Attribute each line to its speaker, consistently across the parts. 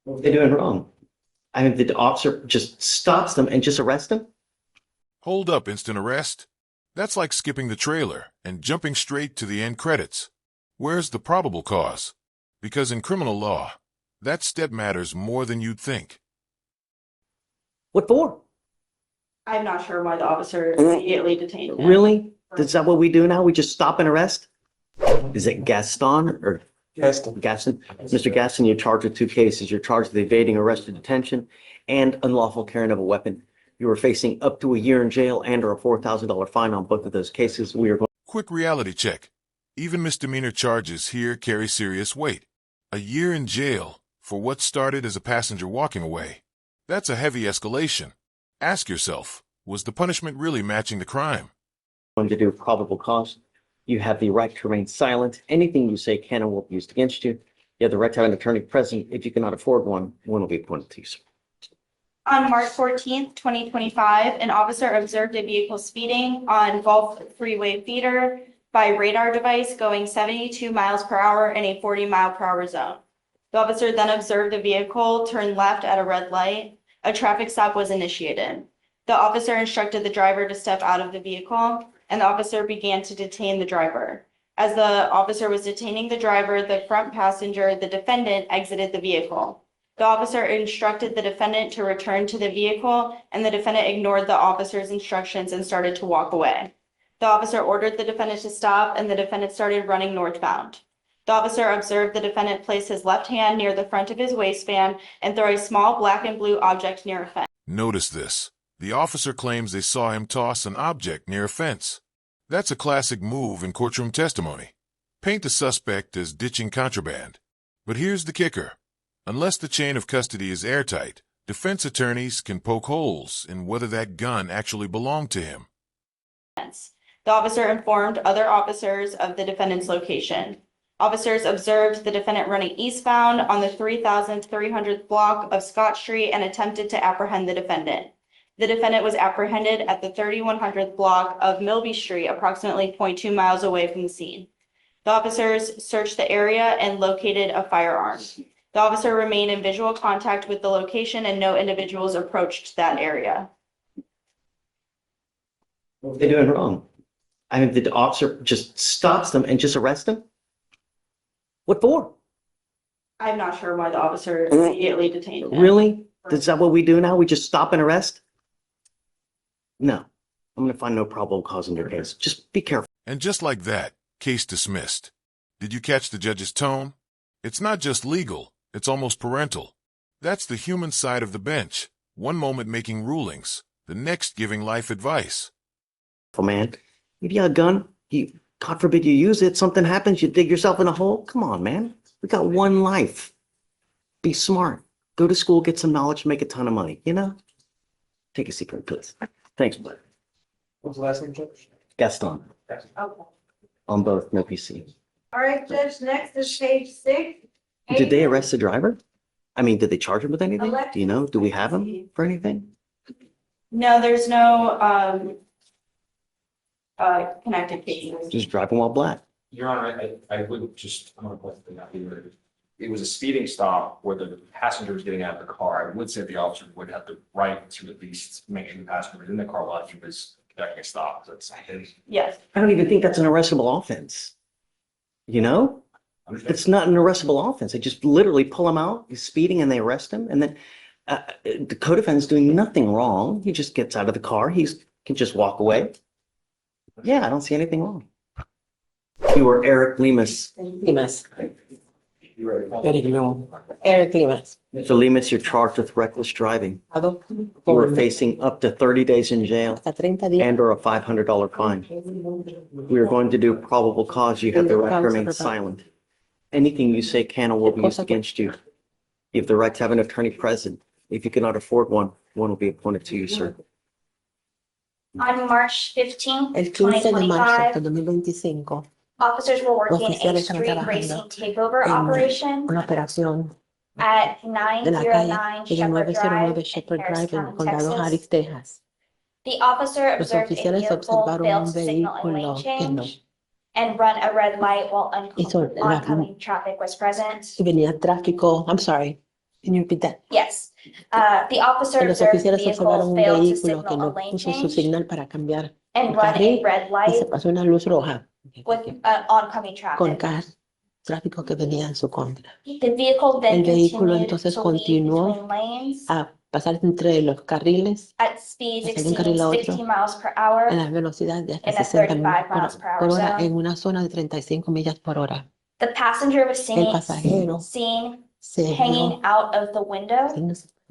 Speaker 1: What are they doing wrong? I mean, the officer just stops them and just arrests them?
Speaker 2: Hold up, instant arrest? That's like skipping the trailer and jumping straight to the end credits. Where's the probable cause? Because in criminal law, that step matters more than you'd think.
Speaker 1: What for?
Speaker 3: I'm not sure why the officer immediately detained him.
Speaker 1: Really? Is that what we do now? We just stop and arrest? Is it Gaston or
Speaker 4: Gaston.
Speaker 1: Gaston? Mr. Gaston, you're charged with two cases. You're charged with evading arrest or detention and unlawful carrying of a weapon. You are facing up to a year in jail and or a $4,000 fine on both of those cases. We are going.
Speaker 2: Quick reality check. Even misdemeanor charges here carry serious weight. A year in jail for what started as a passenger walking away. That's a heavy escalation. Ask yourself, was the punishment really matching the crime?
Speaker 1: Going to do probable cause. You have the right to remain silent. Anything you say can and will be used against you. You have the right to have an attorney present. If you cannot afford one will be appointed to you, sir.
Speaker 3: On March 14th, 2025, an officer observed a vehicle speeding on Gulf Freeway feeder by radar device going 72 miles per hour in a 40-mile-per-hour zone. The officer then observed the vehicle turn left at a red light. A traffic stop was initiated. The officer instructed the driver to step out of the vehicle, and the officer began to detain the driver. As the officer was detaining the driver, the front passenger, the defendant, exited the vehicle. The officer instructed the defendant to return to the vehicle, and the defendant ignored the officer's instructions and started to walk away. The officer ordered the defendant to stop, and the defendant started running northbound. The officer observed the defendant place his left hand near the front of his waistband and throw a small black and blue object near a fence.
Speaker 2: Notice this. The officer claims they saw him toss an object near a fence. That's a classic move in courtroom testimony. Paint the suspect as ditching contraband. But here's the kicker. Unless the chain of custody is airtight, defense attorneys can poke holes in whether that gun actually belonged to him.
Speaker 3: The officer informed other officers of the defendant's location. Officers observed the defendant running eastbound on the 3,300th block of Scott Street and attempted to apprehend the defendant. The defendant was apprehended at the 3,100th block of Milby Street, approximately 0.2 miles away from the scene. The officers searched the area and located a firearm. The officer remained in visual contact with the location and no individuals approached that area.
Speaker 1: What are they doing wrong? I mean, the officer just stops them and just arrests them? What for?
Speaker 3: I'm not sure why the officer immediately detained him.
Speaker 1: Really? Is that what we do now? We just stop and arrest? No. I'm going to find no probable cause in your case. Just be careful.
Speaker 2: And just like that, case dismissed. Did you catch the judge's tone? It's not just legal, it's almost parental. That's the human side of the bench. One moment making rulings, the next giving life advice.
Speaker 1: Man, if you have a gun, God forbid you use it, something happens, you dig yourself in a hole. Come on, man. We got one life. Be smart. Go to school, get some knowledge, make a ton of money, you know? Take a seat, please. Thanks, bud.
Speaker 4: What's the last name, Judge?
Speaker 1: Gaston,
Speaker 3: Okay.
Speaker 1: on both, no PC.
Speaker 5: All right, Judge, next is page 6.
Speaker 1: Did they arrest the driver? I mean, did they charge him with anything? Do you know? Do we have him for anything?
Speaker 3: No, there's no connected cases.
Speaker 1: Just driving while black.
Speaker 6: Your Honor, I would just, I'm gonna point something out here. It was a speeding stop where the passenger was getting out of the car. I would say the officer would have the right to at least make sure the passenger was in the car while he was conducting a stop. That's his.
Speaker 3: Yes.
Speaker 1: I don't even think that's an arrestable offense. You know? It's not an arrestable offense. They just literally pull him out, he's speeding and they arrest him. And then the co-defendant's doing nothing wrong. He just gets out of the car. He can just walk away. Yeah, I don't see anything wrong. You were Eric Lemus.
Speaker 7: Limas. Eric Lemus. Eric Limas.
Speaker 1: Mr. Lemus, you're charged with reckless driving. You are facing up to 30 days in jail
Speaker 7: Hasta 30 días.
Speaker 1: and or a $500 fine. We are going to do probable cause. You have the right to remain silent. Anything you say can or will be used against you. You have the right to have an attorney present. If you cannot afford one will be appointed to you, sir.
Speaker 5: On March 15th,
Speaker 7: El 15 de marzo
Speaker 5: 2025,
Speaker 7: del 2025,
Speaker 5: officers were working a
Speaker 7: oficiales estaban
Speaker 5: street
Speaker 7: trabajando
Speaker 5: racing takeover
Speaker 7: en
Speaker 5: operation
Speaker 7: una operación
Speaker 5: at
Speaker 7: de la calle
Speaker 5: 909
Speaker 7: de la
Speaker 5: Shepherd
Speaker 7: 909
Speaker 5: Drive
Speaker 7: Shepherd
Speaker 5: in Harris
Speaker 7: Drive en
Speaker 5: County,
Speaker 7: Condado
Speaker 5: Texas.
Speaker 7: Harris, Texas.
Speaker 5: The officer
Speaker 7: Los
Speaker 5: observed a
Speaker 7: oficiales
Speaker 5: vehicle
Speaker 7: observaron
Speaker 5: fail
Speaker 7: un
Speaker 5: to signal in lane
Speaker 7: vehículo que no
Speaker 5: change and run a red light while
Speaker 7: hizo la
Speaker 5: oncoming traffic was present.
Speaker 7: y venía tráfico. I'm sorry. Can you repeat that?
Speaker 5: Yes. The officer
Speaker 7: Que los
Speaker 5: observed the
Speaker 7: oficiales observaron
Speaker 5: vehicle
Speaker 7: un
Speaker 5: failed to
Speaker 7: vehículo que
Speaker 5: signal a
Speaker 7: no
Speaker 5: lane
Speaker 7: puso su
Speaker 5: change
Speaker 7: señal para cambiar
Speaker 5: and
Speaker 7: el
Speaker 5: run a
Speaker 7: carril
Speaker 5: red
Speaker 7: y
Speaker 5: light
Speaker 7: se pasó una luz roja
Speaker 5: with oncoming
Speaker 7: con
Speaker 5: traffic.
Speaker 7: tráfico que venía en su contra.
Speaker 5: The vehicle then
Speaker 7: El vehículo
Speaker 5: continued
Speaker 7: entonces
Speaker 5: to weave
Speaker 7: continuó
Speaker 5: between lanes
Speaker 7: a pasar entre los carriles
Speaker 5: at speeds
Speaker 7: hacia de un
Speaker 5: exceeding
Speaker 7: carril a otro
Speaker 5: 60 miles per
Speaker 7: a
Speaker 5: hour
Speaker 7: la velocidad de hasta
Speaker 5: in a
Speaker 7: 60
Speaker 5: 35 miles per hour
Speaker 7: hora
Speaker 5: zone.
Speaker 7: en una zona de 35 millas por hora.
Speaker 5: The passenger was
Speaker 7: El pasajero
Speaker 5: seen
Speaker 7: se
Speaker 5: hanging
Speaker 7: vio
Speaker 5: out of the window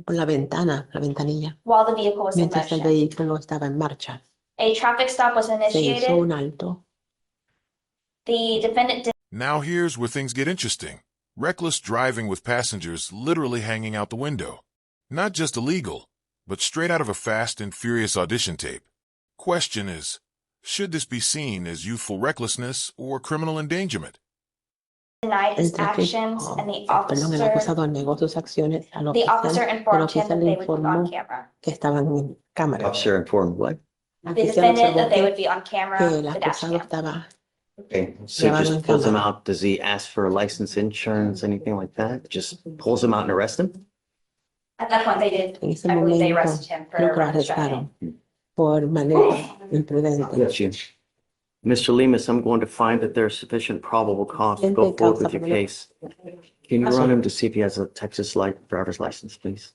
Speaker 7: por la ventana, la ventanilla,
Speaker 5: while the vehicle was in
Speaker 7: mientras el
Speaker 5: motion.
Speaker 7: vehículo estaba en marcha.
Speaker 5: A traffic stop was
Speaker 7: Se hizo
Speaker 5: initiated.
Speaker 7: un alto.
Speaker 5: The defendant
Speaker 2: Now here's where things get interesting. Reckless driving with passengers literally hanging out the window. Not just illegal, but straight out of a Fast and Furious audition tape. Question is, should this be seen as youthful recklessness or criminal endangerment?
Speaker 5: denied his
Speaker 7: El
Speaker 5: actions and the
Speaker 7: el
Speaker 5: officer
Speaker 7: acusado negó sus acciones al
Speaker 5: the
Speaker 7: oficial.
Speaker 5: officer
Speaker 7: El
Speaker 5: informed him
Speaker 7: oficial
Speaker 5: that
Speaker 7: le
Speaker 5: they would be on
Speaker 7: informó
Speaker 5: camera.
Speaker 7: que estaban en cámara.
Speaker 1: Officer informed what?
Speaker 7: El
Speaker 5: The
Speaker 7: oficial
Speaker 5: defendant that
Speaker 7: observó
Speaker 5: they would
Speaker 7: que
Speaker 5: be on camera,
Speaker 7: el
Speaker 5: the dash
Speaker 7: acusado
Speaker 5: cam.
Speaker 7: estaba
Speaker 1: Okay, so
Speaker 7: Grabado en
Speaker 1: just pulls him
Speaker 7: cámara.
Speaker 1: out. Does he ask for a license, insurance, anything like that? Just pulls him out and arrests him?
Speaker 5: At that point, they did,
Speaker 7: En ese
Speaker 5: I believe they
Speaker 7: momento,
Speaker 5: arrested him for
Speaker 7: creo que lo
Speaker 5: reckless driving.
Speaker 7: arrestaron por manejo imprudente.
Speaker 1: Yes, you. Mr. Lemus, I'm going to find that there's sufficient probable cause to go
Speaker 7: Siempre
Speaker 1: forward
Speaker 7: causa
Speaker 1: with your
Speaker 7: problema.
Speaker 1: case. Can you run him to see if he has a Texas driver's license, please?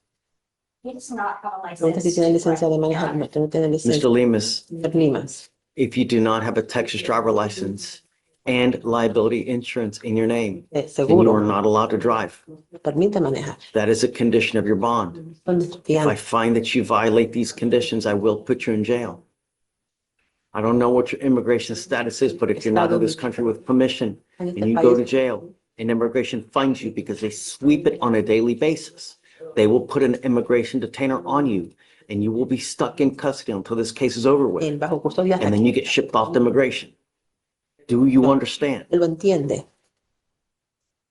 Speaker 5: He does not have a
Speaker 7: Pregunta si tiene
Speaker 5: license.
Speaker 7: licencia de manejar. No, no tiene licencia.
Speaker 1: Mr. Lemus,
Speaker 7: Señor Limas,
Speaker 1: if you do not have a Texas driver license and liability insurance in your name, then you
Speaker 7: seguro,
Speaker 1: are not allowed to drive.
Speaker 7: permite manejar.
Speaker 1: That is a condition of your bond.
Speaker 7: Son
Speaker 1: If I
Speaker 7: estudiantes.
Speaker 1: find that you violate these conditions, I will put you in jail. I don't know what your immigration status is, but if you're not in this country with permission and you go to jail and immigration finds you because they sweep it on a daily basis, they will put an immigration detainer on you and you will be stuck in custody until this case is over with.
Speaker 7: Él bajo custodia hasta
Speaker 1: And then
Speaker 7: que
Speaker 1: you get shipped off to immigration. Do you understand?
Speaker 7: él lo entiende.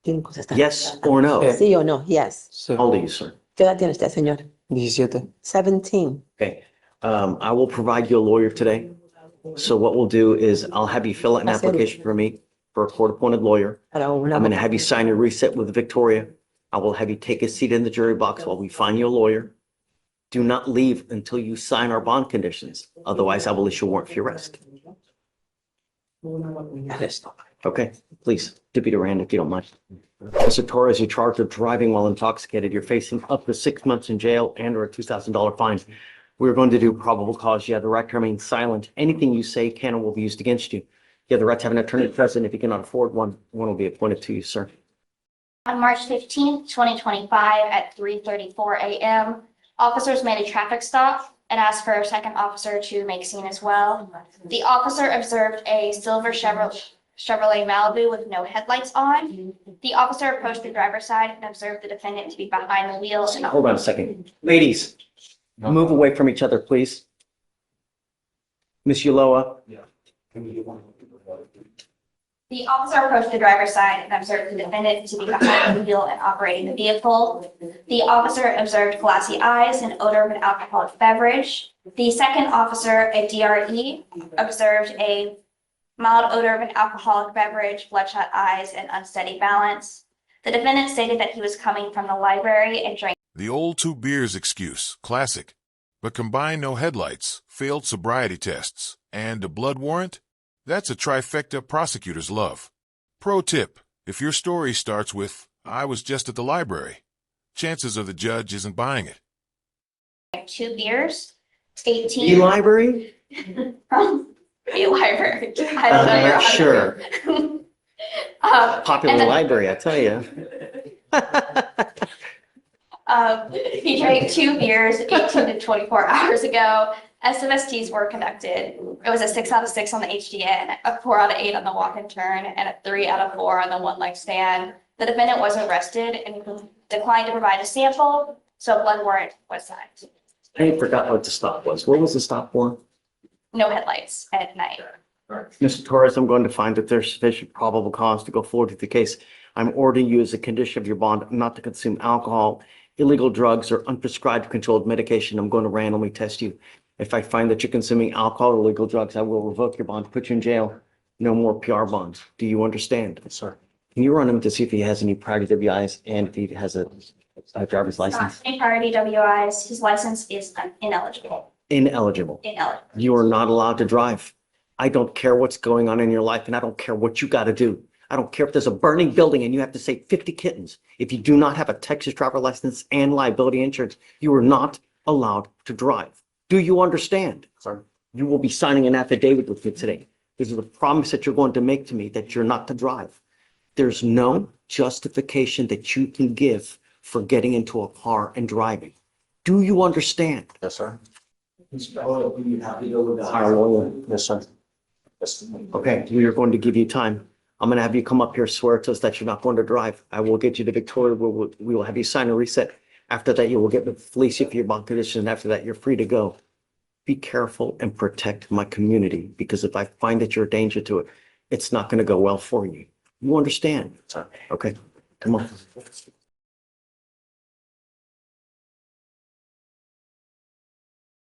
Speaker 7: Tiene que estar-
Speaker 1: Yes or no?
Speaker 7: Sí o no, yes.
Speaker 4: Sí.
Speaker 1: How old are you, sir?
Speaker 7: ¿Qué edad tiene usted, señor?
Speaker 4: 17.
Speaker 7: 17.
Speaker 1: Okay. I will provide you a lawyer today. So what we'll do is I'll have you fill out an application for me for a court-appointed lawyer.
Speaker 7: Para una
Speaker 1: I'm going to have you sign your reset with Victoria. I will have you take a seat in the jury box while we find you a lawyer. Do not leave until you sign our bond conditions. Otherwise, I will issue a warrant for your arrest.
Speaker 7: arresto.
Speaker 1: Okay, please, Deputy Rand, if you don't mind. Mr. Torres, you're charged with driving while intoxicated. You're facing up to 6 months in jail and or a $2,000 fine. We're going to do probable cause. You have the right to remain silent. Anything you say can or will be used against you. You have the right to have an attorney present. If you cannot afford one, one will be appointed to you, sir.
Speaker 5: On March 15th, 2025 at 3:34 a.m., officers made a traffic stop and asked for a second officer to make scene as well. The officer observed a silver Chevrolet Malibu with no headlights on. The officer approached the driver's side and observed the defendant to be behind the wheel. And
Speaker 1: Hold on a second. Ladies, move away from each other, please. Miss Uloa,
Speaker 5: The officer approached the driver's side and observed the defendant to be behind the wheel and operating the vehicle. The officer observed glassy eyes and odor of an alcoholic beverage. The second officer, a DRE, observed a mild odor of an alcoholic beverage, bloodshot eyes, and unsteady balance. The defendant stated that he was coming from the library and drank.
Speaker 2: The old 2 beers excuse, classic. But combine no headlights, failed sobriety tests, and a blood warrant? That's a trifecta prosecutors love. Pro tip, if your story starts with, I was just at the library, chances are the judge isn't buying it.
Speaker 5: 2 beers,
Speaker 1: the
Speaker 5: 18
Speaker 1: library?
Speaker 5: from the library. I
Speaker 1: I'm
Speaker 5: don't know.
Speaker 1: not sure. Popular
Speaker 5: and then,
Speaker 1: library, I tell you.
Speaker 5: he drank 2 beers 18 to 24 hours ago. SMSTs were conducted. It was a 6 out of 6 on the HDN, a 4 out of 8 on the walk and turn, and a 3 out of 4 on the one leg stand. The defendant was arrested and declined to provide a sample, so a blood warrant was signed.
Speaker 1: I forgot what the stop was. What was the stop for?
Speaker 5: No headlights at night.
Speaker 1: Mr. Torres, I'm going to find that there's sufficient probable cause to go forward with the case. I'm ordering you as a condition of your bond not to consume alcohol, illegal drugs, or unprescribed controlled medication. I'm going to randomly test you. If I find that you're consuming alcohol or illegal drugs, I will revoke your bond, put you in jail. No more PR bonds. Do you understand? Yes, sir. Can you run him to see if he has any prior DWIs and if he has a driver's
Speaker 5: Not
Speaker 1: license?
Speaker 5: any priority WIs. His license is ineligible.
Speaker 1: Ineligible.
Speaker 5: Ineligible.
Speaker 1: You are not allowed to drive. I don't care what's going on in your life and I don't care what you got to do. I don't care if there's a burning building and you have to save 50 kittens. If you do not have a Texas driver license and liability insurance, you are not allowed to drive. Do you understand?
Speaker 4: Sir.
Speaker 1: You will be signing an affidavit with me today. This is a promise that you're going to make to me that you're not to drive. There's no justification that you can give for getting into a car and driving. Do you understand?
Speaker 4: Yes, sir.
Speaker 1: Hire a lawyer.
Speaker 4: Yes, sir. Yes.
Speaker 1: Okay, we are going to give you time. I'm going to have you come up here, swear to us that you're not going to drive. I will get you to Victoria. We will have you sign a reset. After that, you will get with Felicia for your bond condition. And after that, you're free to go. Be careful and protect my community because if I find that you're a danger to it, it's not going to go well for you. You understand?
Speaker 4: Sir.
Speaker 1: Okay, come on.